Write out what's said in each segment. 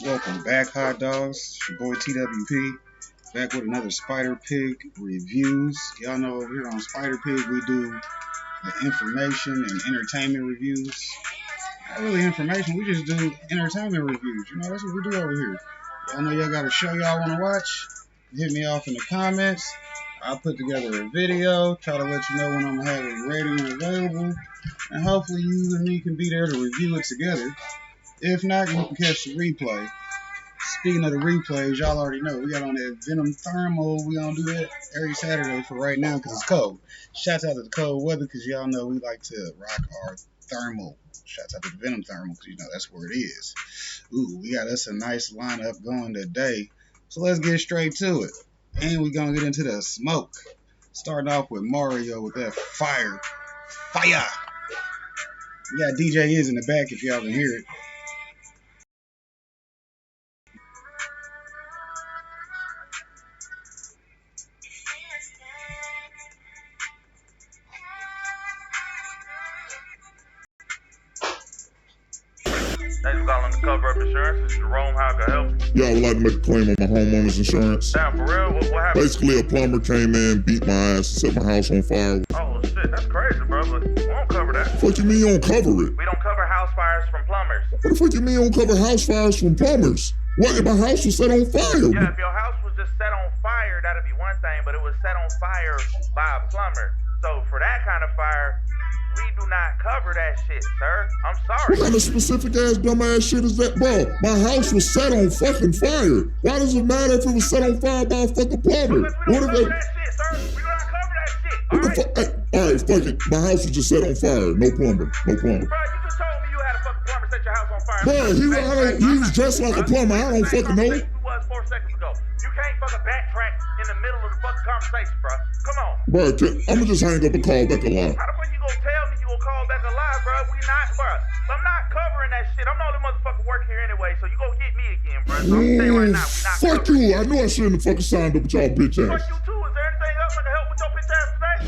Welcome back, hot dogs. It's your boy TWP, back with another Spider Pig reviews. Y'all know over here on Spider Pig we do the information and entertainment reviews. Not really information, we just do entertainment reviews. You know, that's what we do over here. Y'all know y'all got a show y'all want to watch? Hit me off in the comments. I'll put together a video, try to let you know when I'm going to have it ready and available. And hopefully you and me can be there to review it together. If not, you can catch the replay. Speaking of the replays, y'all already know we got on that Venom Thermal. We gonna do that every Saturday for right now because it's cold. Shouts out to the cold weather because y'all know we like to rock our thermal. Shouts out to the Venom Thermal because you know that's where it is. Ooh, we got us a nice lineup going today. So let's get straight to it. And we're gonna get into the smoke. Starting off with Mario with that fire. Fire! We got DJ Is in the back if y'all can hear it. Thanks for calling the cover up insurance. This is Jerome. How can I help you? Yeah, I would like to make a claim on my homeowner's insurance. Damn, for real? What happened? Basically, a plumber came in, beat my ass, set my house on fire. Oh, shit. That's crazy, bro. But we won't cover that. What the fuck you mean you don't cover it? We don't cover house fires from plumbers. What the fuck you mean you don't cover house fires from plumbers? What if my house was set on fire? Yeah, if your house was just set on fire, that'd be one thing. But it was set on fire by a plumber. So for that kind of fire, we do not cover that shit, sir. I'm sorry. What kind of specific ass dumb ass shit is that, bro? My house was set on fucking fire. Why does it matter if it was set on fire by a fucking plumber? Because we don't cover that shit, sir. We do not cover that shit. Alright, fuck it. My house was just set on fire. No plumber. No plumber. Bro, you just told me you had a fucking plumber set your house on fire. Bro, he was dressed like a plumber. I don't fucking know. You was 4 seconds ago. You can't fucking backtrack in the middle of the fucking conversation, bro. Come on. Bro, I'ma just hang up and call back alive. How the fuck you gonna tell me you gonna call back alive, bro? We not, bro. I'm not covering that shit. I'm the only motherfucker work here anyway, so you gonna get me again, bro. So I'm saying right now, we not fuck covering. you. I knew I shouldn't have fucking signed up with y'all bitch ass. Fuck you too. Is there anything else I can help with your bitch ass today?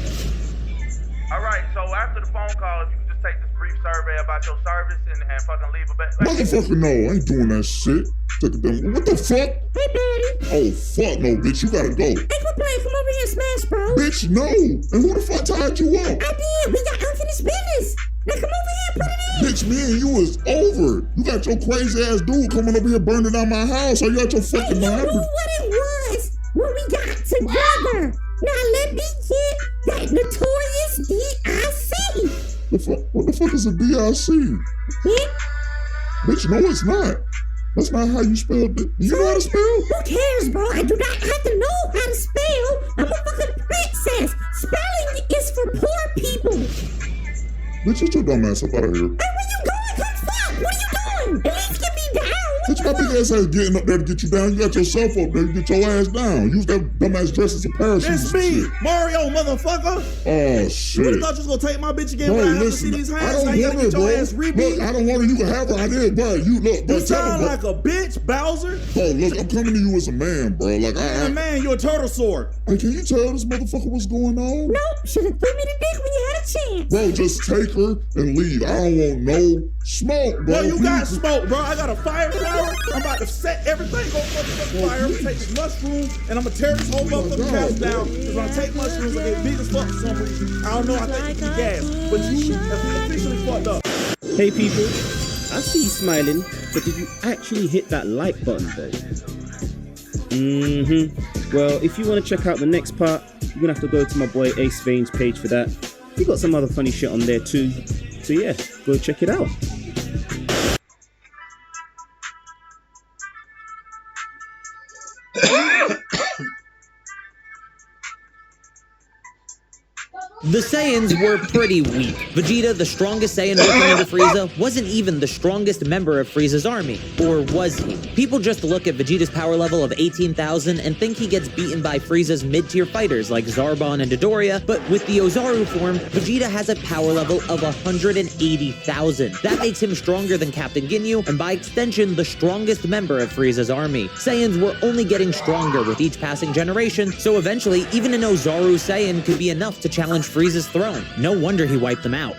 Alright, so after the phone call, if you can just take this brief survey about your service and fucking leave a Motherfucker, no, I ain't doing that shit. Take it down. What the fuck? Hey, Daddy. Oh, fuck no, bitch. You gotta go. Hey, quit playing. Come over here and smash, bro. Bitch, no. And who the fuck tied you up? I did. We got unfinished business. Now come over here and put it in. Bitch, me and you is over. You got your crazy ass dude coming over here burning down my house. Are you out your fucking mind? You knew what it was when we got together. Now let me get that notorious DIC. What the fuck is a DIC? Yeah? Bitch, no, it's not. That's not how you spell it. You know how to spell? Who cares, bro? I do not have to know how to spell. I'm a fucking princess. Spelling is for poor people. Bitch, get your dumb ass up out of here. Hey, where you going? Come fuck. What are you doing? At least get me down. Bitch, my big ass ain't getting up there to get you down. You got yourself up there to get your ass down. Use that dumb ass dress as a parachute. It's me, Mario, motherfucker. Oh, shit. You thought you was gonna take my bitch again? Bro, But I have to listen, see these I hands. don't Now you want gotta it, get your bro. ass rebeat. Look, I don't want it. You can have it. I did, bro. You look, bro. You sound like a bitch, Bowser. Bro, look, I'm coming to you as a man, bro. Like, You're a man, you're a turtle sword. Hey, can you tell this motherfucker what's going on? Nope, should have threw me the dick when you had a chance. Bro, just take her and leave. I don't want no smoke, bro. Bro, you got Please. smoke, bro. I got a firepower. I'm about to set everything on fucking fire. I'm gonna take this mushroom and I'm gonna tear this whole motherfucking house down. Because when I take mushrooms, I get big as fuck for some reason. I don't know, I think it's the gas. But you have officially fucked up. Hey people, I see you smiling, but did you actually hit that like button though? Well, if you want to check out the next part, you're gonna have to go to my boy Ace Vane's page for that. He got some other funny shit on there too. So yeah, go check it out. The Saiyans were pretty weak. Vegeta, the strongest Saiyan working under Frieza, wasn't even the strongest member of Frieza's army. Or was he? People just look at Vegeta's power level of 18,000 and think he gets beaten by Frieza's mid-tier fighters like Zarbon and Dodoria, but with the Ozaru form, Vegeta has a power level of 180,000. That makes him stronger than Captain Ginyu, and by extension, the strongest member of Frieza's army. Saiyans were only getting stronger with each passing generation, so eventually, even an Ozaru Saiyan could be enough to challenge Frieza's throne. No wonder he wiped them out.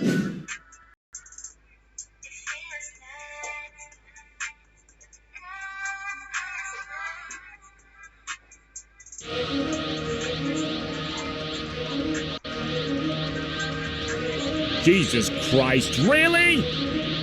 Jesus Christ, really?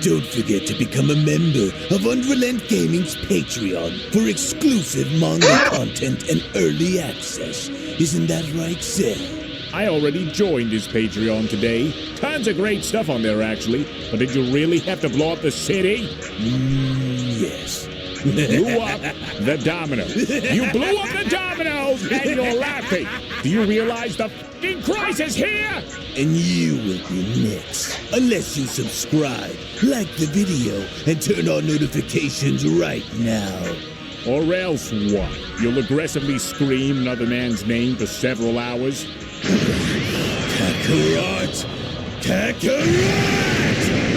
Don't forget to become a member of Unrelent Gaming's Patreon for exclusive manga content and early access. Isn't that right, Seth? I already joined his Patreon today. Tons of great stuff on there, actually. But did you really have to blow up the city? Yes. Blew up the dominoes. You blew up the dominoes and you're laughing. Do you realize the f***ing crisis here? And you will be next. Unless you subscribe, like the video, and turn on notifications right now. Or else what? You'll aggressively scream another man's name for several hours? Kakarot! Kakarot!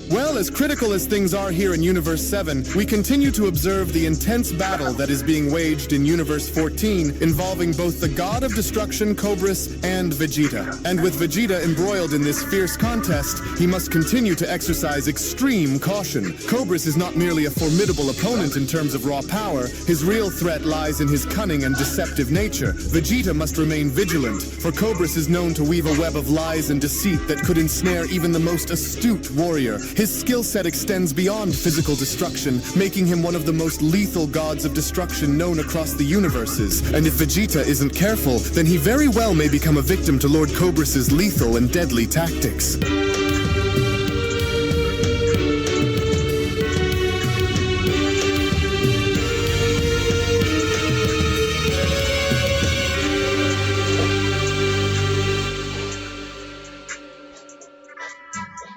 Well, as critical as things are here in Universe 7, we continue to observe the intense battle that is being waged in Universe 14, involving both the god of destruction, Cobris, and Vegeta. And with Vegeta embroiled in this fierce contest, he must continue to exercise extreme caution. Cobris is not merely a formidable opponent in terms of raw power, his real threat lies in his cunning and deceptive nature. Vegeta must remain vigilant, for Cobris is known to weave a web of lies and deceit that could ensnare even the most astute warrior. His skill set extends beyond physical destruction, making him one of the most lethal gods of destruction known across the universes. And if Vegeta isn't careful, then he very well may become a victim to Lord Cobris's lethal and deadly tactics.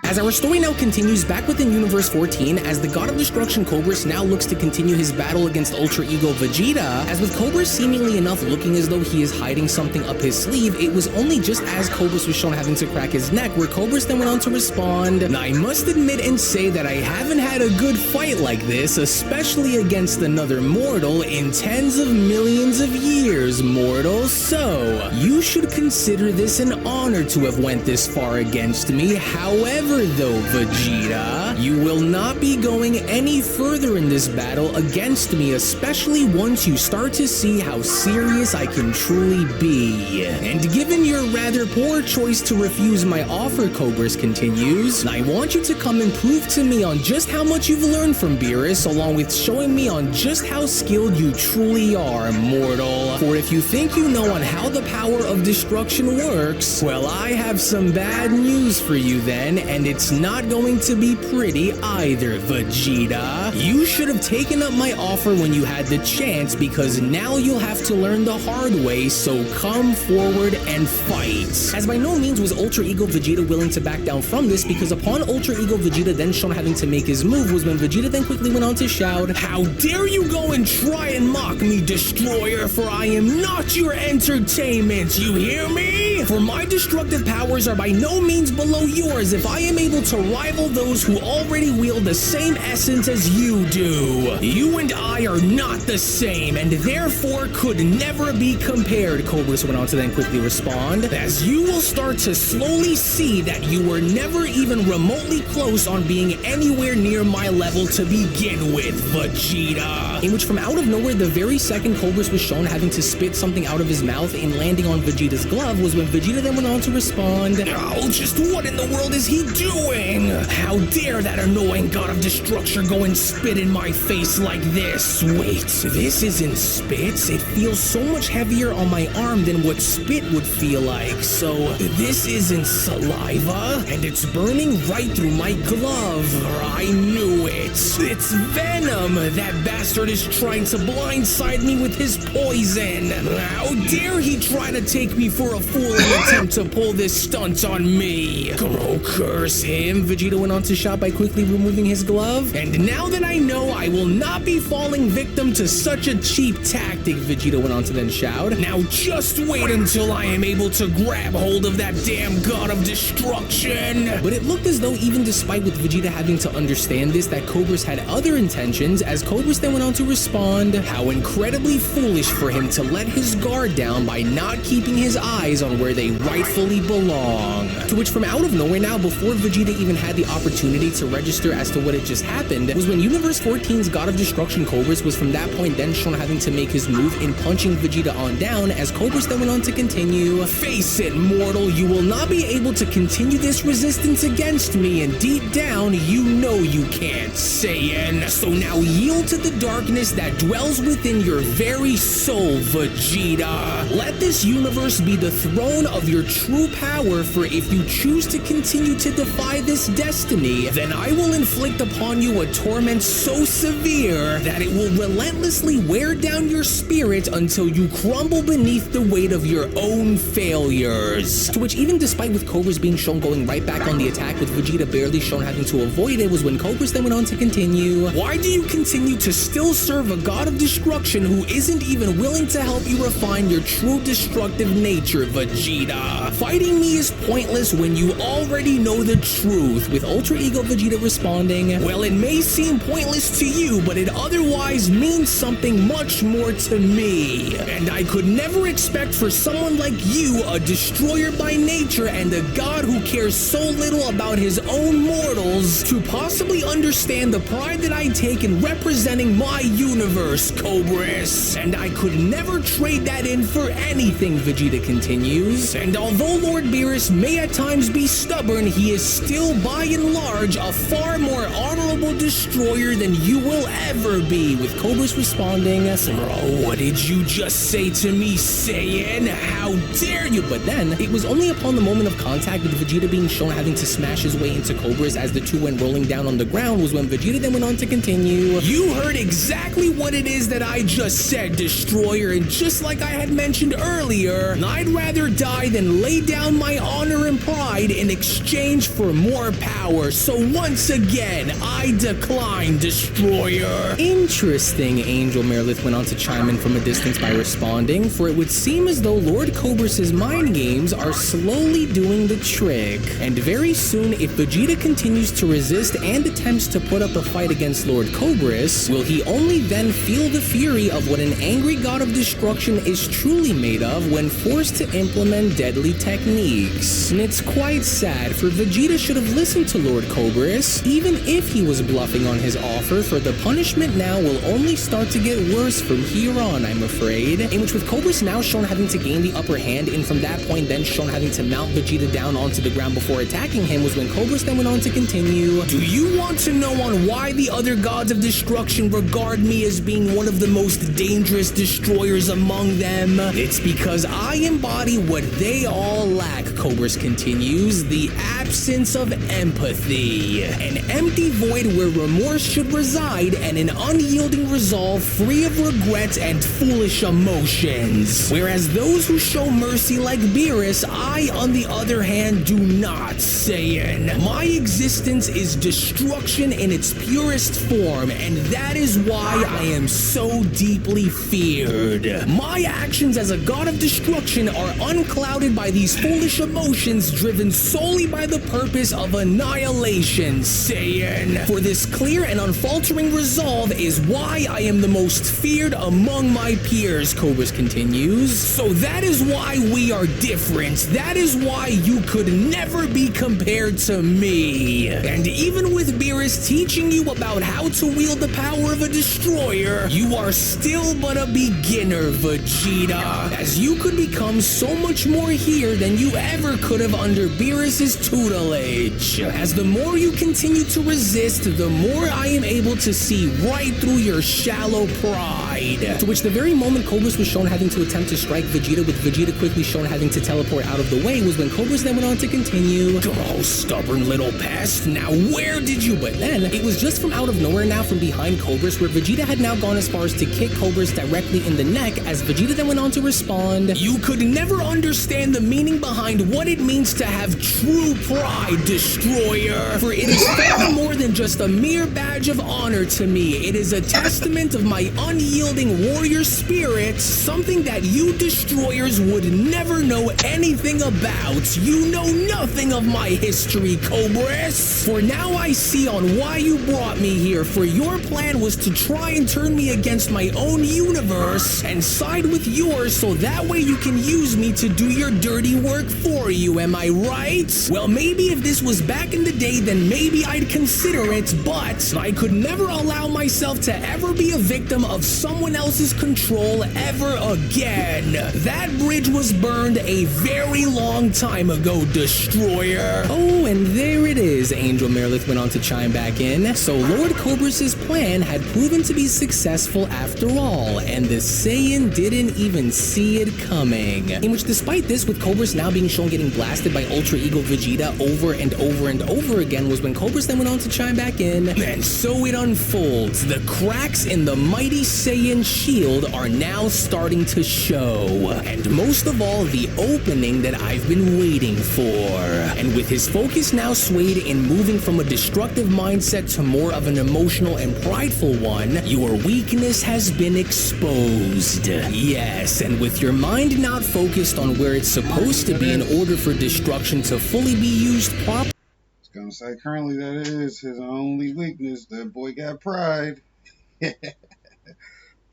As our story now continues back within Universe 14, as the God of Destruction Cobris now looks to continue his battle against Ultra Ego Vegeta, as with Cobris seemingly enough looking as though he is hiding something up his sleeve, it was only just as Cobris was shown having to crack his neck where Cobris then went on to respond, "Now I must admit and say that I haven't had a good fight like this, especially against another mortal, in tens of millions of years, mortal, so you should consider this an honor to have went this far against me. However, though, Vegeta, you will not be going any further in this battle against me, especially once you start to see how serious I can truly be. And given your rather poor choice to refuse my offer," Cobris continues, "I want you to come and prove to me on just how much you've learned from Beerus, along with showing me on just how skilled you truly are, mortal. For if you think you know on how the power of destruction works, well, I have some bad news for you then, and it's not going to be pretty either, Vegeta. You should have taken up my offer when you had the chance, because now you'll have to learn the hard way, so come forward and fight." As by no means was Ultra Ego Vegeta willing to back down from this, because upon Ultra Ego Vegeta then shown having to make his move was when Vegeta then quickly went on to shout, "How dare you go and try and mock me, Destroyer, for I am not your entertainment, you hear me? For my destructive powers are by no means below yours if I am able to rival those who already wield the same essence as you do. You and I are not the same, and therefore could never be compared," Cobris went on to then quickly respond, "as you will start to slowly see that you were never even remotely close on being anywhere near my level to begin with, Vegeta." In which, from out of nowhere, the very second Cobris was shown having to spit something out of his mouth and landing on Vegeta's glove was when Vegeta then went on to respond, "Oh, just what in the world is he doing? How dare that annoying god of destruction go and spit in my face like this? Wait, this isn't spit. It feels so much heavier on my arm than what spit would feel like. So this isn't saliva, and it's burning right through my glove. I knew it. It's venom. That bastard is trying to blindside me with his poison. How dare he try to take me for a fool in an attempt to pull this stunt on me? Go curse him," Vegeta went on to shout by quickly removing his glove. "And now that I know I will not be falling victim to such a cheap tactic," Vegeta went on to then shout, "now just wait until I am able to grab hold of that damn god of destruction." But it looked as though even despite with Vegeta having to understand this, that Cobris had other intentions, as Cobris Cobris then went on to respond, how incredibly foolish for him to let his guard down by not keeping his eyes on where they rightfully belong. To which from out of nowhere now, before Vegeta even had the opportunity to register as to what had just happened, was when Universe 14's God of Destruction Cobris was from that point then shown having to make his move in punching Vegeta on down, as Cobris then went on to continue, face it, mortal, you will not be able to continue this resistance against me, and deep down, you know you can't, Saiyan. So now yield to the darkness that dwells within your very soul, Vegeta. Let this universe be the throne of your true power, for if you choose to continue to defy this destiny, then I will inflict upon you a torment so severe that it will relentlessly wear down your spirit until you crumble beneath the weight of your own failures. To which, even despite with Cobris being shown going right back on the attack with Vegeta barely shown having to avoid it, was when Cobris then went on to continue, why do you continue to still serve a god of destruction who isn't even willing to help you refine your true destructive nature, Vegeta? Fighting me is pointless when you already know the truth, with Ultra Ego Vegeta responding, well, it may seem pointless to you, but it otherwise means something much more to me. And I could never expect for someone like you, a destroyer by nature and a god who cares so little about his own mortals, to possibly understand the pride that I take in representing my universe, Cobris. And I could never trade that in for anything, Vegeta continues. And although Lord Beerus may at times be stubborn, he is still by and large a far more honorable destroyer than you will ever be, with Cobris responding, bro, what did you just say to me, Saiyan? How dare you? But then, it was only upon the moment of contact with Vegeta being shown having to smash his way into Cobris as the two went rolling down on the ground, was when Vegeta then went on to continue, you heard exactly what it is that I just said, destroyer, and just like I had mentioned earlier, I'd rather die than lay down my honor and pride in exchange for more power. So once again, I decline, destroyer. Interesting, Angel Merilith went on to chime in from a distance by responding, for it would seem as though Lord Cobris' mind games are slowly doing the trick. And very soon, if Vegeta continues to resist and attempts to put up a fight against Lord Cobris, will he only then feel the fury of what an angry god of destruction is truly made of when forced to implement deadly techniques? And it's quite sad, for Vegeta should have listened to Lord Cobris, even if he was bluffing on his offer, for the punishment now will only start to get worse from here on, I'm afraid. In which, with Cobris now shown having to gain the upper hand, and from that point then shown having to mount Vegeta down onto the ground before attacking him, was when Cobris then went on to continue, do you want to know on why the other gods of destruction regard me as being one of the most dangerous destroyers among them? It's because I embody what they all lack, Cobris continues, the absence of empathy. An empty void where remorse should reside, and an unyielding resolve free of regrets and foolish emotions. Whereas those who show mercy like Beerus, I, on the other hand, do not, Saiyan. My existence is destruction in its purest form, and that is why I am so deeply feared. My actions as a god of destruction are unclouded by these foolish emotions driven solely by the purpose of annihilation, Saiyan. For this clear and unfaltering resolve is why I am the most feared among my peers, Cobris continues. So that is why we are different. That is why you could never be compared to me. And even with Beerus teaching you about how to wield the power of a destroyer, you are still but a beginner, Vegeta, as you could become so much more here than you ever could have under Beerus' tutelage. As the more you continue to resist, the more I am able to see right through your shallow pride. To which the very moment Cobris was shown having to attempt to strike Vegeta, with Vegeta quickly shown having to teleport out of the way, was when Cobris then went on to continue, oh, stubborn little pest, now where did you? But then, it was just from out of nowhere now from behind Cobris, where Vegeta had now gone as far as to kick Cobris directly in the neck, as Vegeta then went on to respond, you could never understand the meaning behind what it means to have true pride, destroyer, for it is far more than just a mere badge of honor to me. It is a testament of my unyielding wielding warrior spirit, something that you destroyers would never know anything about. You know nothing of my history, Cobris. For now I see on why you brought me here, for your plan was to try and turn me against my own universe and side with yours so that way you can use me to do your dirty work for you, am I right? Well, maybe if this was back in the day, then maybe I'd consider it, but I could never allow myself to ever be a victim of someone else's control ever again. That bridge was burned a very long time ago, Destroyer. Oh, and there it is, Angel Merilith went on to chime back in. So Lord Cobris's plan had proven to be successful after all, and the Saiyan didn't even see it coming. In which, despite this, with Cobris now being shown getting blasted by Ultra Ego Vegeta over and over and over again, was when Cobris then went on to chime back in. And so it unfolds. The cracks in the mighty Saiyan shield are now starting to show. And most of all, the opening that I've been waiting for. And with his focus now swayed in moving from a destructive mindset to more of an emotional and prideful one, your weakness has been exposed. Yes, and with your mind not focused on where it's supposed to be in order for destruction to fully be used properly. I was gonna say, currently that is his only weakness. That boy got pride.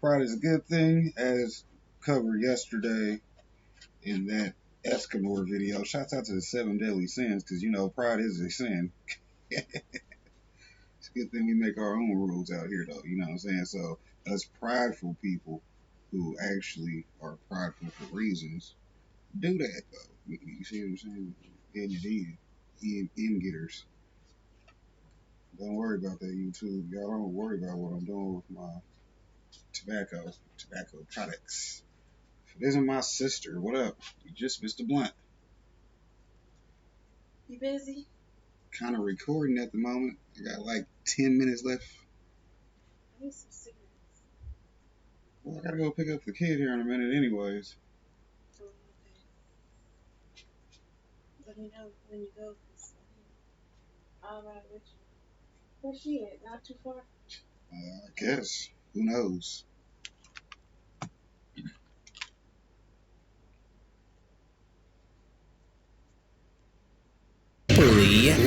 Pride is a good thing, as covered yesterday in that Escanor video. Shouts out to the 7 deadly sins, because you know pride is a sin. It's a good thing we make our own rules out here, though. You know what I'm saying? So us prideful people who actually are prideful for reasons do that, though. You see what I'm saying? In getters. Don't worry about that, YouTube. Y'all don't worry about what I'm doing with my tobacco products. If it isn't my sister, what up? You just missed a blunt. You busy? Kind of recording at the moment. I got like 10 minutes left. I need some cigarettes. Well, I gotta go pick up the kid here in a minute anyways. Oh, okay. Let me know when you go, because I'll ride with you. Where's she at? Not too far? I guess. Who knows?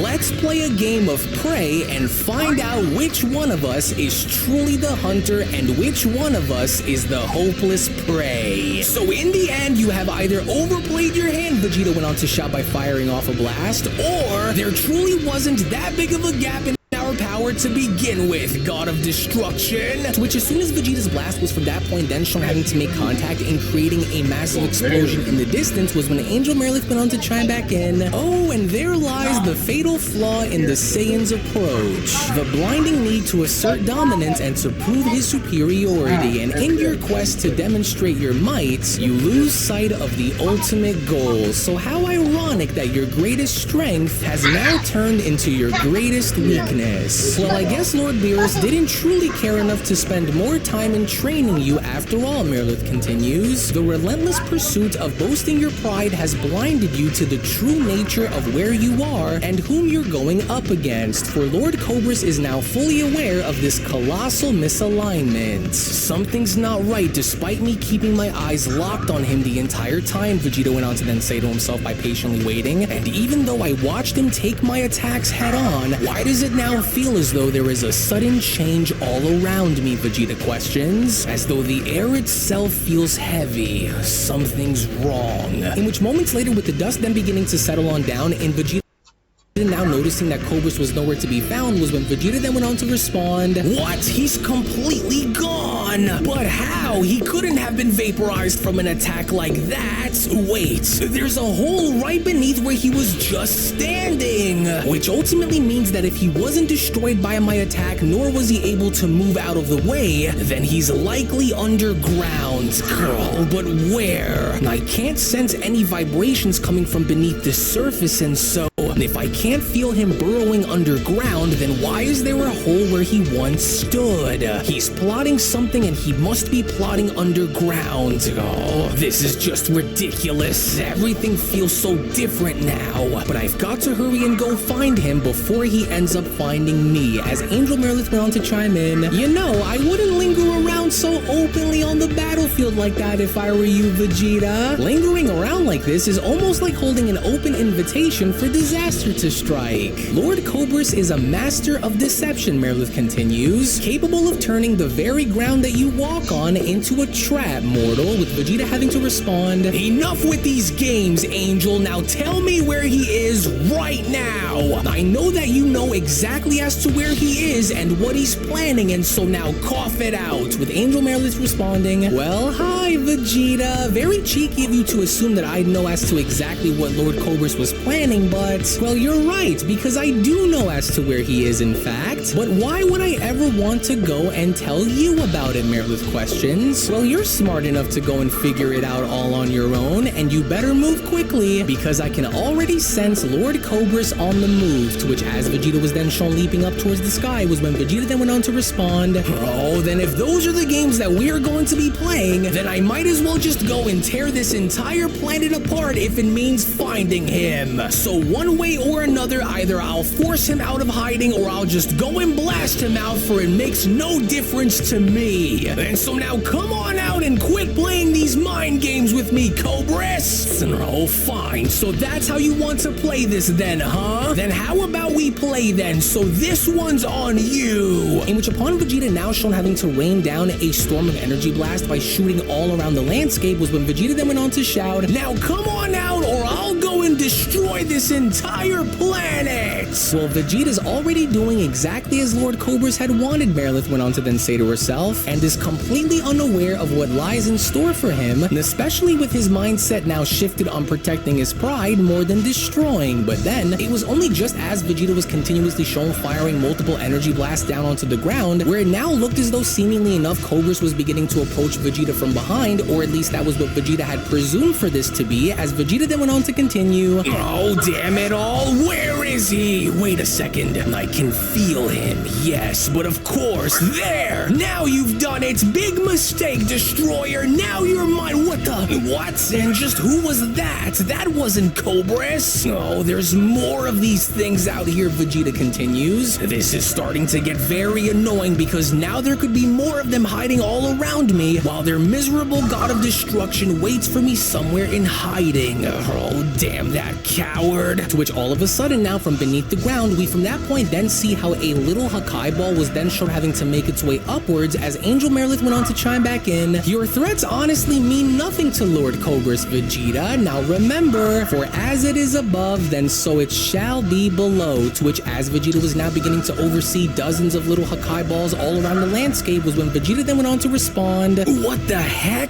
Let's play a game of prey and find out which one of us is truly the hunter and which one of us is the hopeless prey. So in the end, you have either overplayed your hand, Vegeta went on to shout by firing off a blast, or there truly wasn't that big of a gap in our power to begin with, God of Destruction. To which, as soon as Vegeta's blast was from that point then shown having to make contact and creating a massive explosion in the distance, was when Angel Merilith went on to chime back in. Oh, and there lies the fatal flaw in the Saiyan's approach. The blinding need to assert dominance and to prove his superiority, and in your quest to demonstrate your might, you lose sight of the ultimate goal. So how ironic that your greatest strength has now turned into your greatest weakness. Well, I guess Lord Beerus didn't truly care enough to spend more time in training you after all, Merilith continues. The relentless pursuit of boasting your pride has blinded you to the true nature of where you are and whom you're going up against, for Lord Cobris is now fully aware of this colossal misalignment. Something's not right despite me keeping my eyes locked on him the entire time, Vegeta went on to then say to himself by patiently waiting, and even though I watched him take my attacks head on, why does it now feel as though there is a sudden change all around me, Vegeta questions, as though the air itself feels heavy. Something's wrong. In which moments later, with the dust then beginning to settle on down, and Vegeta now noticing that Cobris was nowhere to be found, was when Vegeta then went on to respond, "What? He's completely gone! But how? He couldn't have been vaporized from an attack like that! Wait, there's a hole right beneath where he was just standing! Which ultimately means that if he wasn't destroyed by my attack, nor was he able to move out of the way, then he's likely underground. Girl, but where? I can't sense any vibrations coming from beneath the surface, and so If I can't feel him burrowing underground, then why is there a hole where he once stood? He's plotting something and he must be plotting underground. Oh, this is just ridiculous. Everything feels so different now. But I've got to hurry and go find him before he ends up finding me. As Angel Meredith went on to chime in, you know, I wouldn't linger around so openly on the battlefield like that if I were you, Vegeta. Lingering around like this is almost like holding an open invitation for disaster to strike. Lord Cobris is a master of deception, Meredith continues, capable of turning the very ground that you walk on into a trap, mortal, with Vegeta having to respond, enough with these games, Angel. Now tell me where he is right now. I know that you know exactly as to where he is and what he's planning, and so now cough it out, with Angel Meredith responding, well, hi, Vegeta. Very cheeky of you to assume that I'd know as to exactly what Lord Cobris was planning, but, well, you're right, because I do know as to where he is, in fact. But why would I ever want to go and tell you about it, Meredith questions. Well, you're smart enough to go and figure it out all on your own, and you better move quickly, because I can already sense Lord Cobris on the move, to which as Vegeta was then shown leaping up towards the sky was when Vegeta then went on to respond, oh, then if those are the games that we are going to be playing, then I might as well just go and tear this entire planet apart if it means finding him. So one way or another, either I'll force him out of hiding or I'll just go and blast him out, for it makes no difference to me. And so now come on out and quit playing these mind games with me, Cobris. Oh, fine. So that's how you want to play this then, huh? Then how about we play then? So this one's on you. In which upon Vegeta now shown having to rain down a storm of energy blast by shooting all around the landscape was when Vegeta then went on to shout, now come on out or I'll go and destroy this entire planet. Well, Vegeta's already doing exactly as Lord Cobris had wanted, Meredith went on to then say to herself, and is completely unaware of what lies in store for him, and especially with his mindset now shifted on protecting his pride more than destroying. But then, it was only just as Vegeta was continuously shown firing multiple energy blasts down onto the ground, where it now looked as though seemingly enough Cobris was beginning to approach Vegeta from behind, or at least that was what Vegeta had presumed for this to be, as Vegeta then went on to continue, oh, damn it all, where is he? Wait a second, I can feel him, yes, but of course, there! Now you've done it! Big mistake, Destroyer! Now you're mine! What the? What? And just who was that? That wasn't Cobris! Oh, there's more of these things out here, Vegeta continues. This is starting to get very annoying because now there could be more of them hiding all around me while their miserable god of destruction waits for me somewhere in hiding. Oh, damn that coward! To which all of a sudden now from beneath the ground, we from that point then see how a little Hakai ball was then shown having to make its way upwards as Angel Meredith went on to chime back in, your threats honestly mean nothing to Lord Cobris, Vegeta. Now remember, for as it is above, then so it shall be below. To which as Vegeta was now beginning to oversee dozens of little Hakai balls all around the landscape was when Vegeta then went on to respond, what the heck?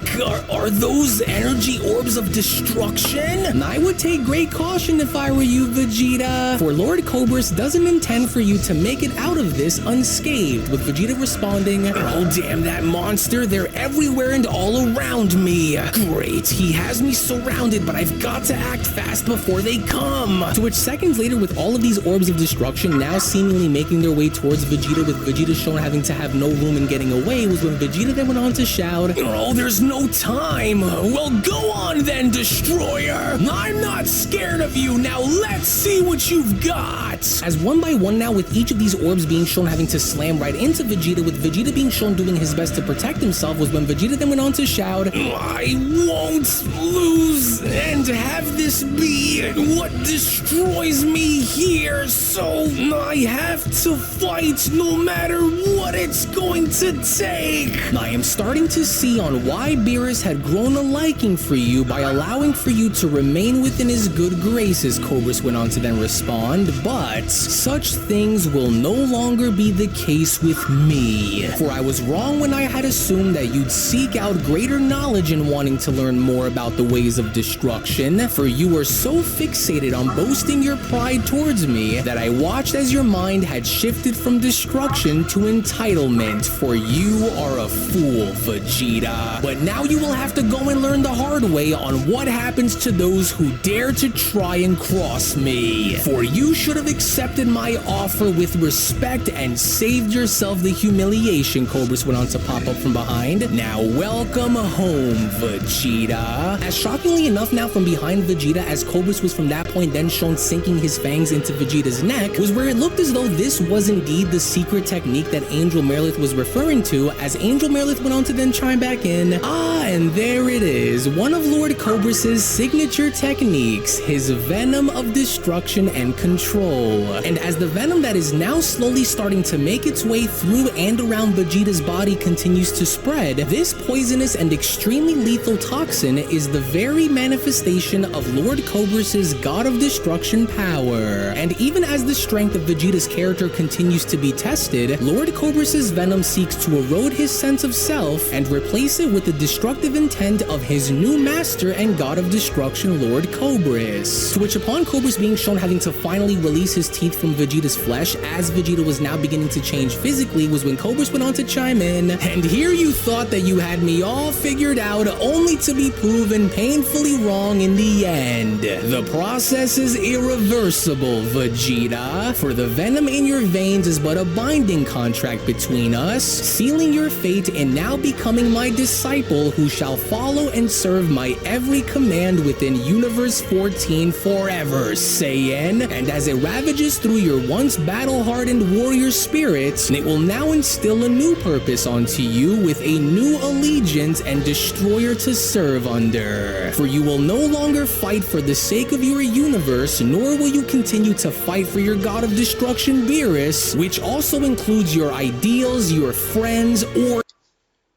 Are those energy orbs of destruction? I would take great caution if I were you, Vegeta, for Lord Cobris doesn't intend for you to make it out of this unscathed, with Vegeta responding, oh damn that monster, they're everywhere and all around me. Great, he has me surrounded, but I've got to act fast before they come. To which seconds later, with all of these orbs of destruction now seemingly making their way towards Vegeta, with Vegeta shown having to have no room in getting away, was when Vegeta then went on to shout, oh, there's no time. Well, go on then, Destroyer. I'm not scared of you. Now let's see what you've got. As one by one now, with each of these orbs being shown having to slam right into Vegeta, with Vegeta being shown doing his best to protect himself, was when Vegeta then went on to shout, I won't lose and have this be what destroys me here, so I have to fight no matter what it's going to take. I am starting to see on why Beerus had grown a liking for you by allowing for you to remain within his good graces, Cobris went on to then respond, but such things will no longer be the case with me. For I was wrong when I had assumed that you'd seek out greater knowledge in wanting to learn more about the ways of destruction. destruction, for you were so fixated on boasting your pride towards me that I watched as your mind had shifted from destruction to entitlement, for you are a fool, Vegeta. But now you will have to go and learn the hard way on what happens to those who dare to try and cross me. For you should have accepted my offer with respect and saved yourself the humiliation, Cobris went on to pop up from behind. Now welcome home, Vegeta. As shockingly enough now from behind Vegeta, as Cobris was from that point then shown sinking his fangs into Vegeta's neck, was where it looked as though this was indeed the secret technique that Angel Merilith was referring to, as Angel Merilith went on to then chime back in. And there it is, one of Lord Cobris's signature techniques, his venom of destruction and control. And as the venom that is now slowly starting to make its way through and around Vegeta's body continues to spread, this poisonous and extremely lethal toxin is the very manifestation of Lord Cobris's God of Destruction power. And even as the strength of Vegeta's character continues to be tested, Lord Cobris's venom seeks to erode his sense of self and replace it with the destructive intent of his new master and God of Destruction, Lord Cobris. To which, upon Cobris being shown having to finally release his teeth from Vegeta's flesh, as Vegeta was now beginning to change physically, was when Cobris went on to chime in. And here you thought that you had me all figured out, only to be proven painfully wrong in the end. The process is irreversible, Vegeta, for the venom in your veins is but a binding contract between us, sealing your fate in now becoming my disciple who shall follow and serve my every command within Universe 14 forever, Saiyan. And as it ravages through your once battle-hardened warrior spirits, it will now instill a new purpose onto you with a new allegiance and destroyer to serve under. For you will no longer fight for the sake of your universe, nor will you continue to fight for your God of Destruction, Beerus, which also includes your ideals, your friends, or...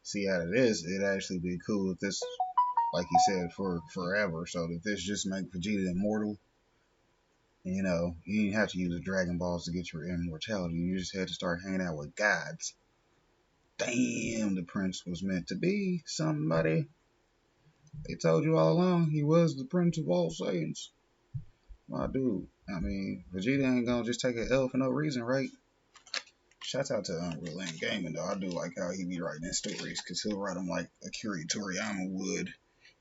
See, out of this, it'd actually be cool if this, like he said, for forever, so that this just make Vegeta immortal. You know, you didn't have to use the Dragon Balls to get your immortality. You just had to start hanging out with gods. Damn, the prince was meant to be somebody. They told you all along he was the prince of all Saiyans. My dude, I mean, Vegeta ain't gonna just take an L for no reason, right? Shouts out to Unreal End Gaming, though. I do like how he be writing his stories, because he'll write them like Akira Toriyama would.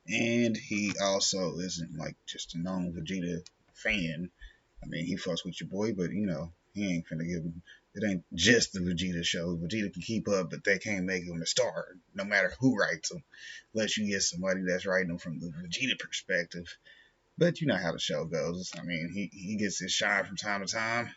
And he also isn't like just a known Vegeta fan. I mean, he fucks with your boy, but you know, he ain't finna give him. It ain't just the Vegeta show. Vegeta can keep up, but they can't make him a star, no matter who writes them, unless you get somebody that's writing them from the Vegeta perspective. But you know how the show goes. I mean, he gets his shine from time to time.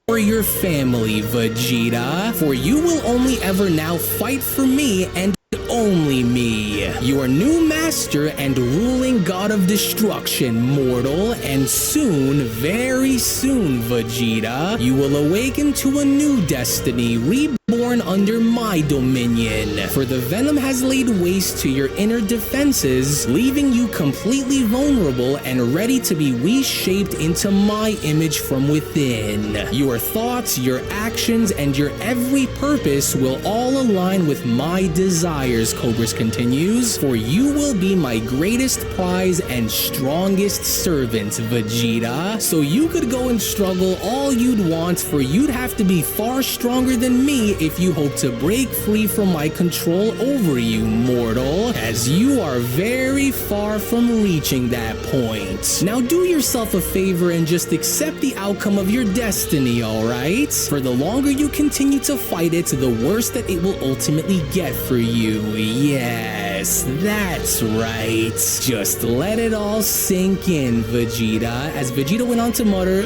For your family, Vegeta, for you will only ever now fight for me and only me, your new master and ruling God of Destruction, mortal, and soon, very soon, Vegeta, you will awaken to a new destiny, reborn under my dominion, for the venom has laid waste to your inner defenses, leaving you completely vulnerable and ready to be reshaped into my image from within. Your thoughts, your actions, and your every purpose will all align with my desires, Cobris continues, for you will be my greatest prize and strongest servant, Vegeta. So you could go and struggle all you'd want, for you'd have to be far stronger than me if you hope to break free from my control over you, mortal, as you are very far from reaching that point. Now do yourself a favor and just accept the outcome of your destiny, alright? For the longer you continue to fight it, the worse that it will ultimately get for you. Yes, that's right. Just let it all sink in, Vegeta, as Vegeta went on to mutter,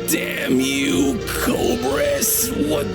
"Damn you, Cobris, what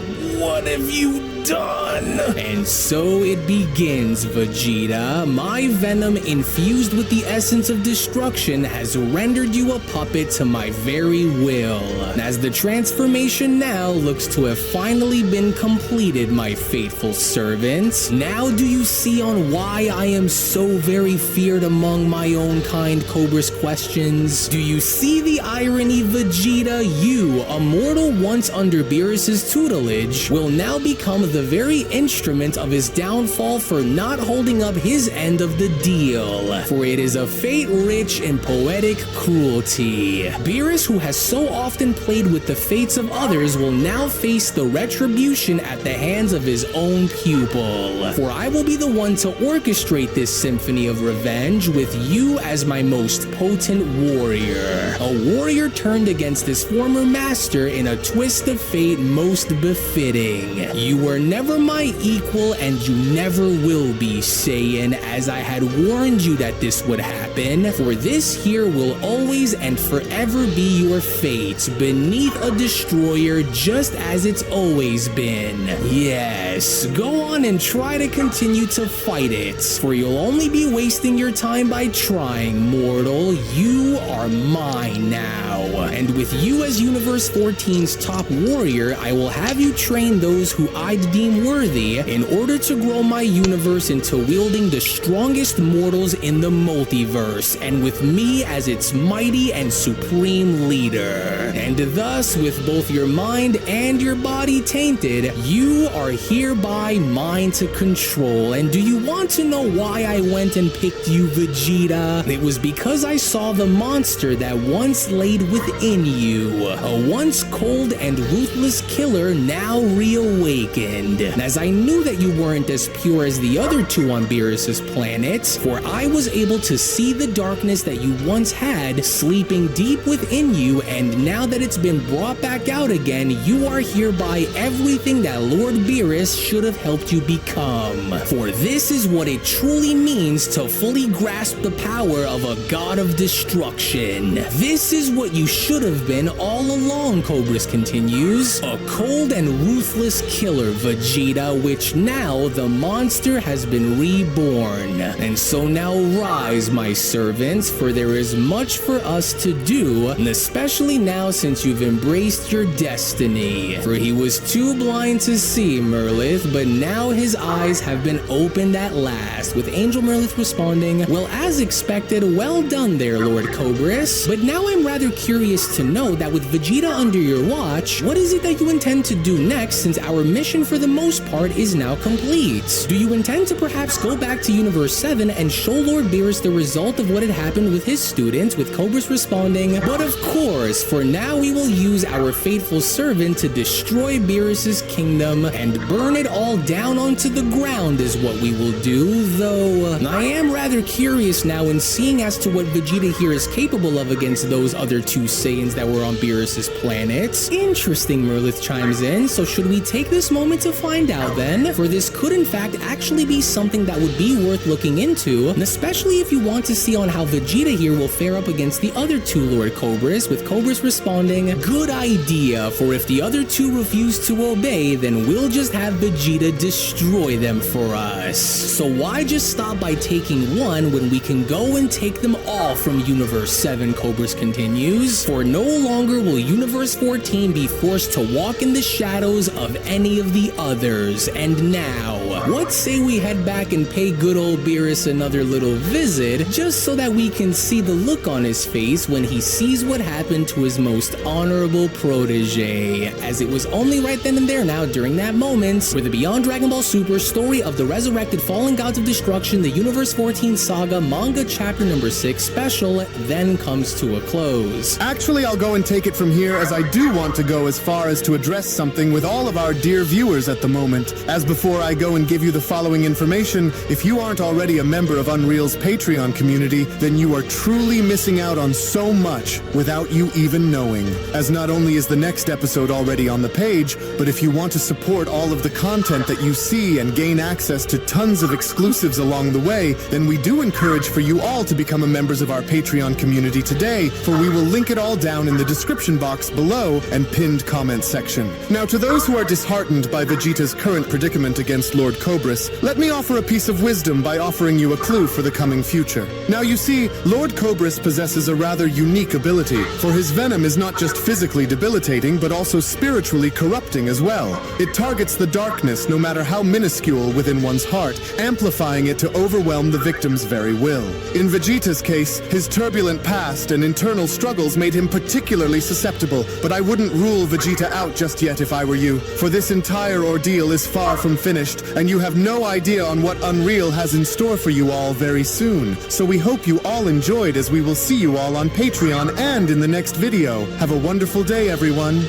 have you done?" And so it begins, Vegeta. My venom, infused with the essence of destruction, has rendered you a puppet to my very will. As the transformation now looks to have finally been completed, my faithful servants, now do you see on why I am so very feared among my own kind, Cobris questions? Do you see the irony, Vegeta? You, a mortal once under Beerus's tutelage, will now become the very instrument of his downfall for not holding up his end of the deal. For it is a fate rich in poetic cruelty. Beerus, who has so often played with the fates of others, will now face the retribution at the hands of his own pupil. For I will be the one to orchestrate this symphony of revenge with you as my most potent warrior. A warrior turned against his former master in a twist of fate most befitting. You were never my equal and you never will be, Saiyan, as I had warned you that this would happen. For this here will always and forever be your fate, beneath a destroyer just as it's always been. Yes, go on and try to continue to fight it, for you'll only be wasting your time by trying, mortal. You are mine now. And with you as Universe 14's top warrior, I will have you train those who I'd deem worthy in order to grow my universe into wielding the strongest mortals in the multiverse, and with me as its mighty and supreme leader. And thus, with both your mind and your body tainted, you are hereby mine to control. And do you want to know why I went and picked you, Vegeta? It was because I saw the monster that once laid within you, a once cold and ruthless killer now reawakened. As I knew that you weren't as pure as the other two on Beerus's planet, for I was able to see the darkness that you once had sleeping deep within you, and now that it's been brought back out again, you are hereby everything that Lord Beerus should have helped you become. For this is what it truly means to fully grasp the power of a god of destruction. This is what you should have been all along, Cobris continues. A cold and ruthless killer, Vegeta, which now the monster has been reborn. And so now rise, my servants, for there is much for us to do, especially now since you've embraced your destiny. For he was too blind to see, Merlith, but now his eyes have been opened at last, with Angel Merlith responding, well, as expected, well done there, Lord Cobris. But now I'm rather curious to know that with Vegeta under your watch, what is it that you intend to do next, since our mission for the most part is now complete? Do you intend to perhaps go back to Universe 7 and show Lord Beerus the result of what had happened with his students, with Cobris responding, but of course, for now we will use our faithful servant to destroy Beerus's kingdom and burn it all down onto the ground is what we will do, though I am rather curious now in seeing as to what Vegeta here is capable of against those other two Saiyans that were on Beerus's planet. Interesting, Merlith chimes in, so should we take this moment to find out then? For this could in fact actually be something that would be worth looking into, and especially if you want to see on how Vegeta here will fare up against the other two Lord Cobras, with Cobris responding, good idea, for if the other two refuse to obey, then we'll just have Vegeta destroy them for us. So why just stop by taking one when we can go and take them all from Universe 7, Cobris continues, for no longer will Universe 14 be forced to walk in the shadows of any of the others. And now, what say we head back and pay good old Beerus another little visit, just so that we can see the look on his face when he sees what happened to his most honorable protege, as it was only right then and there now during that moment where the Beyond Dragon Ball Super story of the resurrected fallen gods of destruction, the Universe 14 saga manga chapter number 6 special then comes to a close. Actually, I'll go and take it from here, as I do want to go as far as to address something with all of our dear viewers at the moment. As before I go and give you the following information, if you aren't already a member of Unreal's Patreon community, then you are truly missing out on so much without you even knowing. As not only is the next episode already on the page, but if you want to support all of the content that you see and gain access to tons of exclusives along the way, then we do encourage for you all to become members of our Patreon community today, for we will link it all down in the description box below and pinned comment section. Now, to those who are disheartened by Vegeta's current predicament against Lord Cobris, let me offer a piece of wisdom by offering you a clue for the coming future. Now, you see, Lord Cobris possesses a rather unique ability, for his venom is not just physically debilitating, but also spiritually corrupting as well. It targets the darkness, no matter how minuscule, within one's heart, amplifying it to overwhelm the victim's very will. In Vegeta's case, his turbulent past and internal struggles made him particularly susceptible, but I wouldn't rule Vegeta out just yet if I were you, for this entire ordeal is is far from finished, and you have no idea on what Unreal has in store for you all very soon. So we hope you all enjoyed, as we will see you all on Patreon and in the next video. Have a wonderful day, everyone.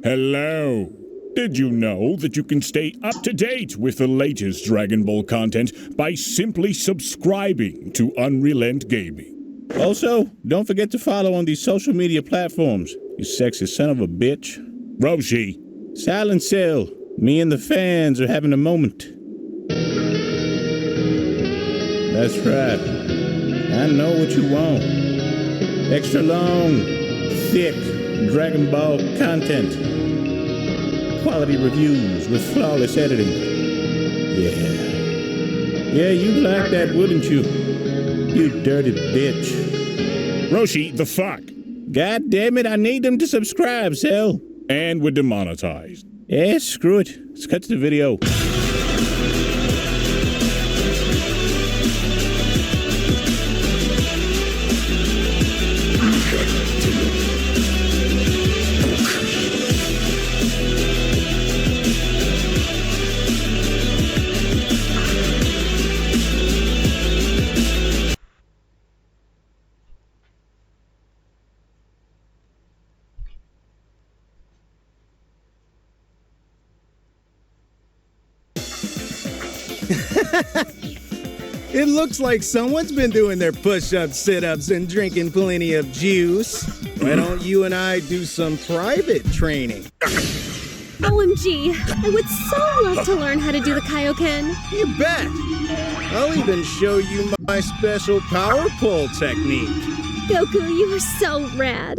Hello. Did you know that you can stay up to date with the latest Dragon Ball content by simply subscribing to Unrelent Gaming? Also, don't forget to follow on these social media platforms, you sexy son of a bitch. Roshi. Silent Cell. Me and the fans are having a moment. That's right. I know what you want. Extra long, thick Dragon Ball content. Quality reviews with flawless editing. Yeah, you'd like that, wouldn't you? You dirty bitch. Roshi, the fuck? God damn it, I need them to subscribe, Cell. And we're demonetized. Yeah, screw it. Let's cut to the video. It looks like someone's been doing their push-ups, sit-ups, and drinking plenty of juice. Why don't you and I do some private training? OMG, I would so love to learn how to do the Kaioken. You bet! I'll even show you my special power pole technique. Goku, you are so rad.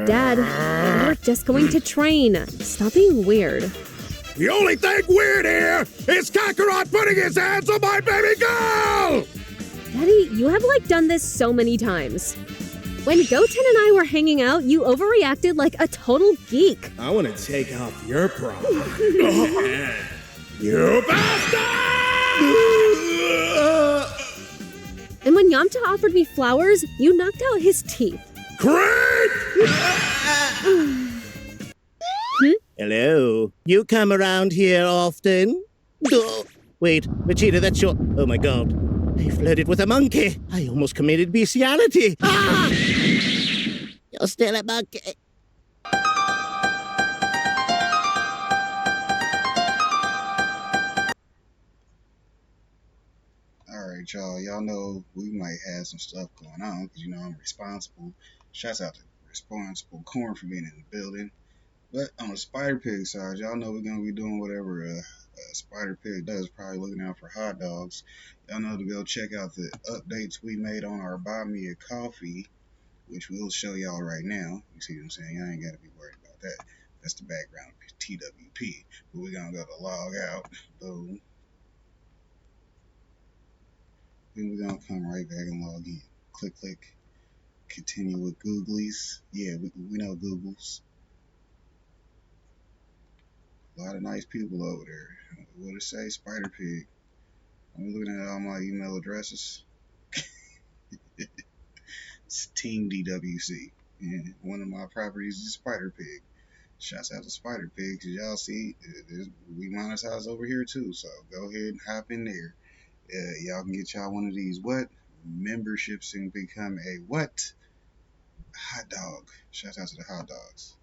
Dad, we're just going to train. Stop being weird. The only thing weird here is Kakarot putting his hands on my baby girl! Daddy, you have done this so many times. When Goten and I were hanging out, you overreacted like a total geek. I want to take off your pride. You bastard! And when Yamcha offered me flowers, you knocked out his teeth. Creep! Hello. You come around here often? Wait, Vegeta, that's your... Oh my god. I flirted with a monkey. I almost committed bestiality. Ah! You're still a monkey. Alright, y'all. Y'all know we might have some stuff going on because, I'm responsible. Shouts out to Responsible Corn for being in the building. But on the Spider Pig side, y'all know we're going to be doing whatever a Spider Pig does, probably looking out for hot dogs. Y'all know to go check out the updates we made on our Buy Me a Coffee, which we'll show y'all right now. You see what I'm saying? Y'all ain't got to be worried about that. That's the background of TWP. But we're going to go to log out. Boom. Then we're going to come right back and log in. Click. Continue with Googlies. Yeah, we know Googles. A lot of nice people over there. What did it say? Spider Pig. I'm looking at all my email addresses. It's Team DWC. And one of my properties is Spider Pig. Shouts out to Spider Pig, because y'all see, we monetize over here too. So go ahead and hop in there. Y'all can get y'all one of these memberships and become a hot dog. Shouts out to the hot dogs.